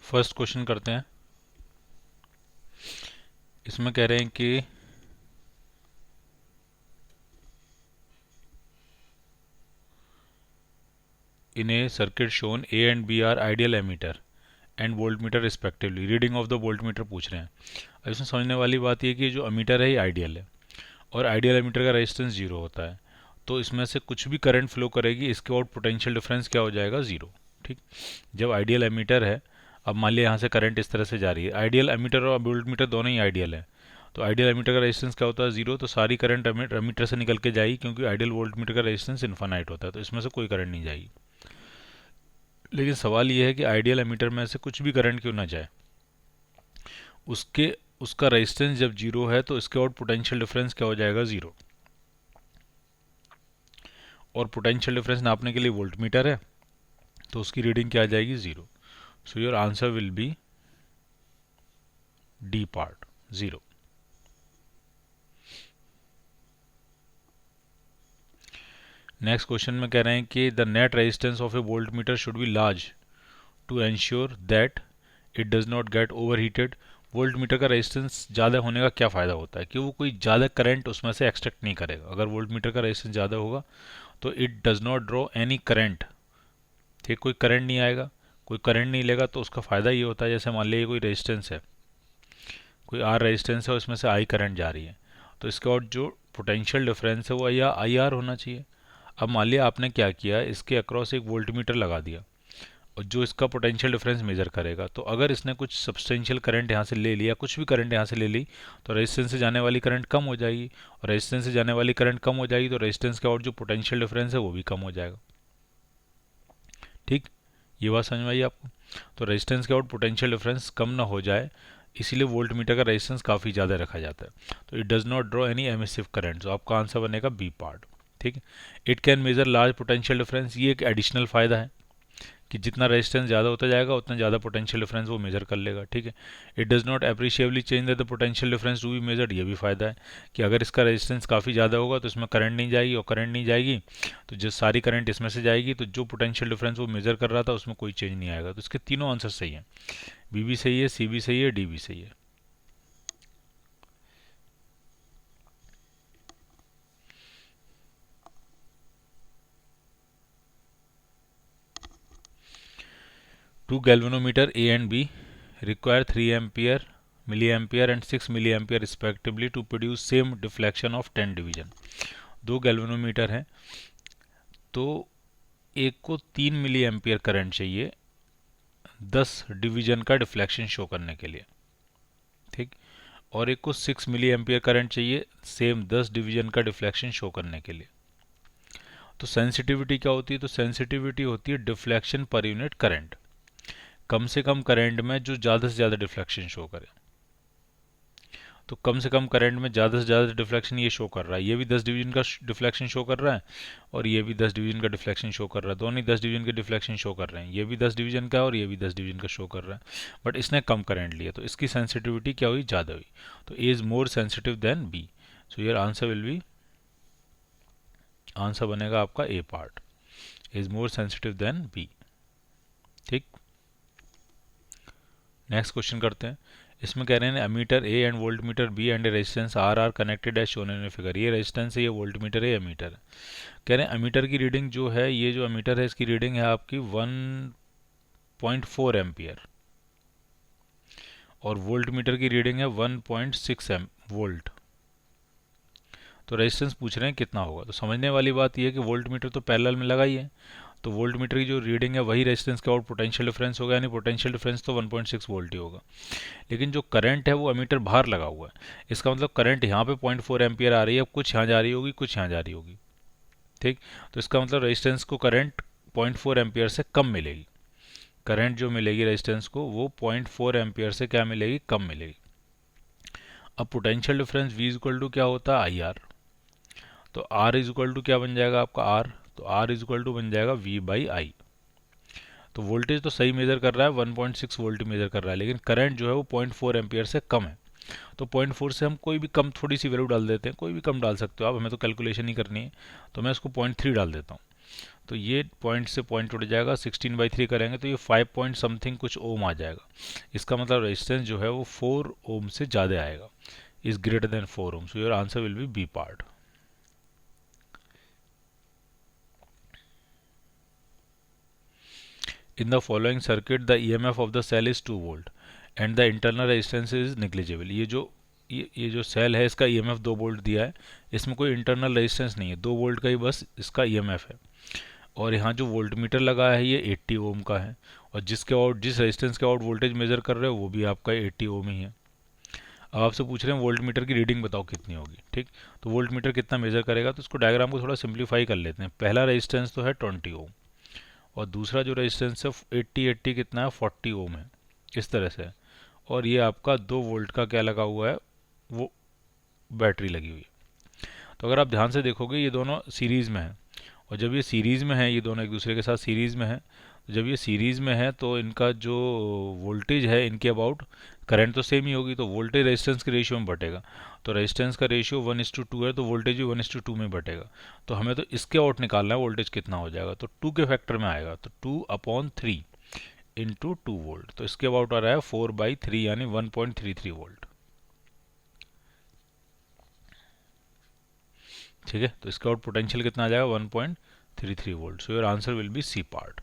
First question करते हैं। इसमें कह रहे हैं कि in A circuit shown A and B are ideal ammeter and voltmeter respectively, reading of the voltmeter पूछ रहे हैं। अब इसमें समझने वाली बात यह कि जो एमीटर है ये आइडियल है और आइडियल एमीटर का रेजिस्टेंस जीरो होता है, तो इसमें से कुछ भी करंट फ्लो करेगी इसके और पोटेंशियल डिफरेंस क्या हो जाएगा, जीरो। ठीक, जब आइडियल एमीटर है, अब मान लिया यहाँ से करंट इस तरह से जा रही है, आइडियल एमीटर और वोल्टमीटर दोनों ही आइडियल है, तो आइडियल एमीटर का रेजिस्टेंस क्या होता है, जीरो, तो सारी करंट एमीटर से निकल के जाएगी क्योंकि आइडियल वोल्टमीटर का रेजिस्टेंस इन्फानाइट होता है, तो इसमें से कोई करंट नहीं जाएगी। लेकिन सवाल यह है कि आइडियल एमीटर में से कुछ भी करंट क्यों ना जाए, उसके उसका रेजिस्टेंस जब जीरो है तो इसके और पोटेंशियल डिफरेंस क्या हो जाएगा, जीरो। और पोटेंशियल डिफरेंस नापने के लिए वोल्टमीटर है तो उसकी रीडिंग क्या आ जाएगी, zero. So your answer will be D part, zero. Next question में कह रहे हैं कि the net resistance of a volt meter should be large to ensure that it does not get over heated. Volt meter का resistance ज़्यादा होने का क्या फ़ायदा होता है कि वो कोई ज़्यादा करंट उसमें से एक्सट्रैक्ट नहीं करेगा। अगर वोल्ट मीटर का रेजिस्टेंस ज़्यादा होगा तो it does not draw any current, ठीक, कोई करंट नहीं आएगा, कोई करंट नहीं लेगा, तो उसका फ़ायदा ये होता है, जैसे मान लीजिए कोई रेजिस्टेंस है, कोई आर रेजिस्टेंस है, उसमें से आई करंट जा रही है, तो इसके और जो पोटेंशियल डिफरेंस है वो या आई आर होना चाहिए। अब मान लिया आपने क्या किया, इसके अक्रॉस एक वोल्ट मीटर लगा दिया और जो इसका पोटेंशियल डिफरेंस मेजर करेगा, तो अगर इसने कुछ सब्सटेंशियल करंट यहाँ से ले लिया, कुछ भी करंट यहाँ से ले ली, तो रेजिस्टेंस से जाने वाली करंट कम हो जाएगी, और रेजिस्टेंस से जाने वाली करंट कम हो जाएगी तो रेजिस्टेंस का और जो पोटेंशियल डिफरेंस है वो भी कम हो जाएगा। ठीक, ये बात समझ में आई आपको। तो रेजिस्टेंस के और पोटेंशियल डिफरेंस कम ना हो जाए, इसीलिए वोल्ट मीटर का रेजिस्टेंस काफ़ी ज़्यादा रखा जाता है। तो it does not draw any emissive current, तो आपका आंसर बनेगा बी पार्ट। ठीक है, it can measure large potential difference, ये एक एडिशनल फ़ायदा है कि जितना रेजिस्टेंस ज़्यादा होता जाएगा उतना ज़्यादा पोटेंशियल डिफरेंस वो मेजर कर लेगा। ठीक है, it does not appreciably change the potential difference to be measured, ये भी फ़ायदा है कि अगर इसका रेजिस्टेंस काफ़ी ज़्यादा होगा तो इसमें करंट नहीं जाएगी, और करंट नहीं जाएगी तो जो सारी करंट इसमें से जाएगी, तो जो पोटेंशियल डिफरेंस वो मेजर कर रहा था उसमें कोई चेंज नहीं आएगा। तो इसके तीनों आंसर सही हैं, बी भी सही है, सी भी सही है, डी भी सही है। Two galvanometer A and B require 3 ampere, milliampere and 6 milliampere respectively to produce same deflection of 10 division। दो गैल्वेनोमीटर हैं तो एक को 3 मिली एम्पियर करंट चाहिए 10 डिवीजन का डिफ्लेक्शन शो करने के लिए, ठीक, और एक को 6 मिली एम्पियर करंट चाहिए सेम 10 डिवीजन का डिफ्लेक्शन शो करने के लिए। तो सेंसिटिविटी क्या होती है, तो सेंसिटिविटी होती है डिफ्लेक्शन पर यूनिट करंट, कम से कम करंट में जो ज़्यादा से ज़्यादा डिफ्लेक्शन शो करे। तो कम से कम करंट में ज़्यादा से ज़्यादा डिफ्लेक्शन ये शो कर रहा है, ये भी 10 डिवीजन का डिफ्लेक्शन शो कर रहा है और ये भी 10 डिवीजन का डिफ्लेक्शन शो कर रहा है, दोनों ही 10 डिवीजन के डिफ्लेक्शन शो कर रहे हैं, ये भी 10 डिवीजन का और ये भी 10 डिवीजन का शो कर रहा है, बट इसने कम करंट लिया तो इसकी सेंसिटिविटी क्या हुई, ज़्यादा हुई, तो A is more sensitive than B. So your answer will be, answer बनेगा आपका A part, is more sensitive than B. ठीक, नेक्स्ट क्वेश्चन करते हैं। इसमें कह रहे हैं ammeter A and voltmeter B and resistance R are connected as shown in figure, ये रेजिस्टेंस है, ये वोल्ट मीटर है, एमीटर है। कह रहे हैं एमीटर की रीडिंग जो है, ये जो एमीटर है इसकी रीडिंग है आपकी 1.4 एम्पियर और वोल्ट मीटर की रीडिंग है 1.6 वोल्ट। तो रेजिस्टेंस पूछ रहे हैं कितना होगा, तो समझने वाली बात यह है कि वोल्ट मीटर तो पैरेलल में लगा ही है, तो वोल्ट मीटर की जो रीडिंग है वही रेजिस्टेंस का और पोटेंशियल डिफरेंस होगा, यानी पोटेंशियल डिफरेंस तो 1.6 वोल्ट ही होगा। लेकिन जो करंट है वो एमीटर बाहर लगा हुआ है, इसका मतलब करंट यहाँ पे 0.4 एम्पियर आ रही है, अब कुछ यहाँ जा रही होगी, कुछ यहाँ जा रही होगी। ठीक, तो इसका मतलब रेजिस्टेंस को करंट 0.4 एम्पियर से कम मिलेगी, करंट जो मिलेगी रेजिस्टेंस को वो 0.4 एम्पियर से क्या मिलेगी, कम मिलेगी। अब potential difference V equal to क्या होता है, आई आर, तो R इज इक्वल टू क्या बन जाएगा आपका R, तो R इज इक्वल टू बन जाएगा V बाई आई। तो वोल्टेज तो सही मेजर कर रहा है, 1.6 वोल्ट मेजर कर रहा है, लेकिन करंट जो है वो 0.4 एम्पियर से कम है, तो 0.4 से हम कोई भी कम थोड़ी सी वैल्यू डाल देते हैं, कोई भी कम डाल सकते हो आप, हमें तो कैलकुलेशन ही करनी है, तो मैं इसको 0.3 डाल देता हूँ। तो ये पॉइंट से पॉइंट उड़ जाएगा, 16/3 करेंगे तो ये 5 पॉइंट समथिंग कुछ ओम आ जाएगा। इसका मतलब रेजिस्टेंस जो है वो 4 ओम से ज़्यादा आएगा, is greater than 4 ohm. So your answer will be B part. In the following circuit, the EMF of the cell is 2 volt and the internal resistance is negligible। ये जो सेल है इसका EMF 2 वोल्ट दिया है, इसमें कोई internal resistance नहीं है, 2 वोल्ट का ही बस इसका EMF है। और यहाँ जो वोल्ट मीटर लगा है ये 80 ओम का है, और जिस रेजिस्टेंस के आउट वोल्टेज मेजर कर रहे हो वो भी आपका 80 ओम ही है। अब आपसे पूछ रहे हैं वोल्ट मीटर की रीडिंग बताओ कितनी होगी, ठीक। तो वोल्ट मीटर कितना मेजर करेगा, तो इसको डायग्राम को थोड़ा सिंप्लीफाई कर लेते हैं। पहला रेजिस्टेंस तो है 20 ओम, और दूसरा जो रेजिस्टेंस है 80 कितना है, 40 ओम है, इस तरह से है। और ये आपका 2 वोल्ट का क्या लगा हुआ है, वो बैटरी लगी हुई है। तो अगर आप ध्यान से देखोगे ये दोनों सीरीज़ में है, और जब ये सीरीज़ में है, ये दोनों एक दूसरे के साथ सीरीज़ में है, तो जब ये सीरीज़ में है तो इनका जो वोल्टेज है इनके अबाउट करंट तो सेम ही होगी, तो वोल्टेज रेजिस्टेंस के रेशियो में बटेगा। तो रेजिस्टेंस का रेशियो 1:2 है, तो वोल्टेज भी 1:2 में बटेगा। तो हमें तो इसके आउट निकालना है वोल्टेज कितना हो जाएगा, तो 2 के फैक्टर में आएगा, तो 2/3 इंटू 2 वोल्ट, तो इसके अबाउट आ रहा है 4/3 यानी 1.33 वोल्ट। ठीक है, तो इसका आउट पोटेंशियल कितना आ जाएगा, 1.33 volt. So your answer will be C part.